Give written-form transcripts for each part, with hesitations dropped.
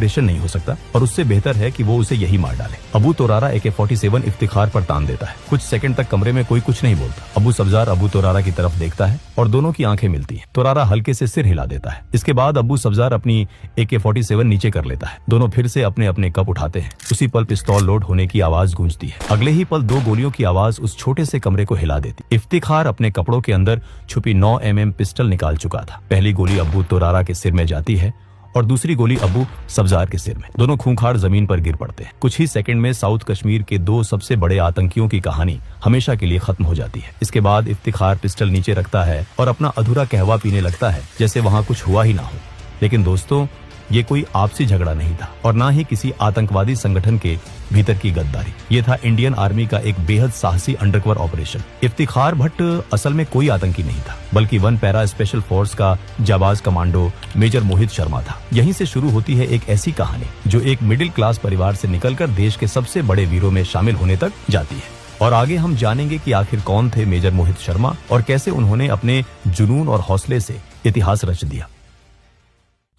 Operation नहीं हो सकता और उससे बेहतर है कि वो उसे यही मार डाले। अबू तुरारा AK-47 इफ्तिखार पर तान देता है। कुछ सेकंड तक कमरे में कोई कुछ नहीं बोलता। अबू सब्जार अबू तुरारा की तरफ देखता है और दोनों की आंखें मिलती हैं। तुरारा हल्के से सिर हिला देता है। इसके बाद अबू सब्जार अपनी AK-47 नीचे कर लेता है। दोनों फिर से अपने अपने कप उठाते हैं। उसी पल पिस्तौल लोड होने की आवाज गूंजती है। अगले ही पल 2 गोलियों की आवाज उस छोटे से कमरे को हिला देती। इफ्तिखार अपने कपड़ों के अंदर छुपी 9 mm पिस्टल निकाल चुका था। पहली गोली अबू तुरारा के सिर में जाती है और दूसरी गोली अबू सब्जार के सिर में। दोनों खूंखार जमीन पर गिर पड़ते हैं। कुछ ही सेकंड में साउथ कश्मीर के 2 सबसे बड़े आतंकियों की कहानी हमेशा के लिए खत्म हो जाती है। इसके बाद इफ्तिखार पिस्टल नीचे रखता है और अपना अधूरा कहवा पीने लगता है, जैसे वहां कुछ हुआ ही ना हो। लेकिन दोस्तों, ये कोई आपसी झगड़ा नहीं था और ना ही किसी आतंकवादी संगठन के भीतर की गद्दारी। ये था इंडियन आर्मी का एक बेहद साहसी अंडरकवर ऑपरेशन। इफ्तिखार भट्ट असल में कोई आतंकी नहीं था, बल्कि 1 पैरा स्पेशल फोर्स का जाबाज कमांडो मेजर मोहित शर्मा था। यहीं से शुरू होती है एक ऐसी कहानी जो एक मिडिल क्लास परिवार से निकलकर देश के सबसे बड़े वीरों में शामिल होने तक जाती है। और आगे हम जानेंगे कि आखिर कौन थे मेजर मोहित शर्मा और कैसे उन्होंने अपने जुनून और हौसले से इतिहास रच दिया।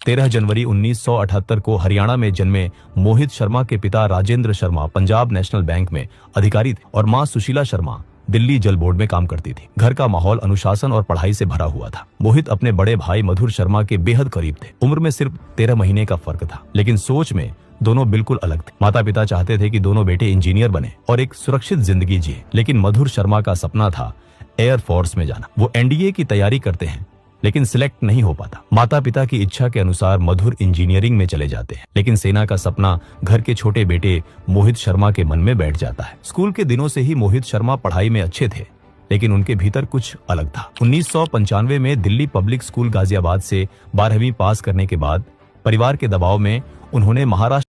13 जनवरी 1978 को हरियाणा में जन्मे मोहित शर्मा के पिता राजेंद्र शर्मा पंजाब नेशनल बैंक में अधिकारी थे और मां सुशीला शर्मा दिल्ली जल बोर्ड में काम करती थी। घर का माहौल अनुशासन और पढ़ाई से भरा हुआ था। मोहित अपने बड़े भाई मधुर शर्मा के बेहद करीब थे। उम्र में सिर्फ 13 महीने का फर्क था, लेकिन सोच में दोनों बिल्कुल अलग थे। माता पिता चाहते थे कि दोनों बेटे इंजीनियर बने और एक सुरक्षित जिंदगी जिए, लेकिन मधुर शर्मा का सपना था एयर फोर्स में जाना। वो NDA की तैयारी करते हैं, लेकिन सिलेक्ट नहीं हो पाता। माता पिता की इच्छा के अनुसार मधुर इंजीनियरिंग में चले जाते हैं, लेकिन सेना का सपना घर के छोटे बेटे मोहित शर्मा के मन में बैठ जाता है। स्कूल के दिनों से ही मोहित शर्मा पढ़ाई में अच्छे थे, लेकिन उनके भीतर कुछ अलग था। 1995 में दिल्ली पब्लिक स्कूल गाजियाबाद से 12वीं पास करने के बाद परिवार के दबाव में उन्होंने महाराष्ट्र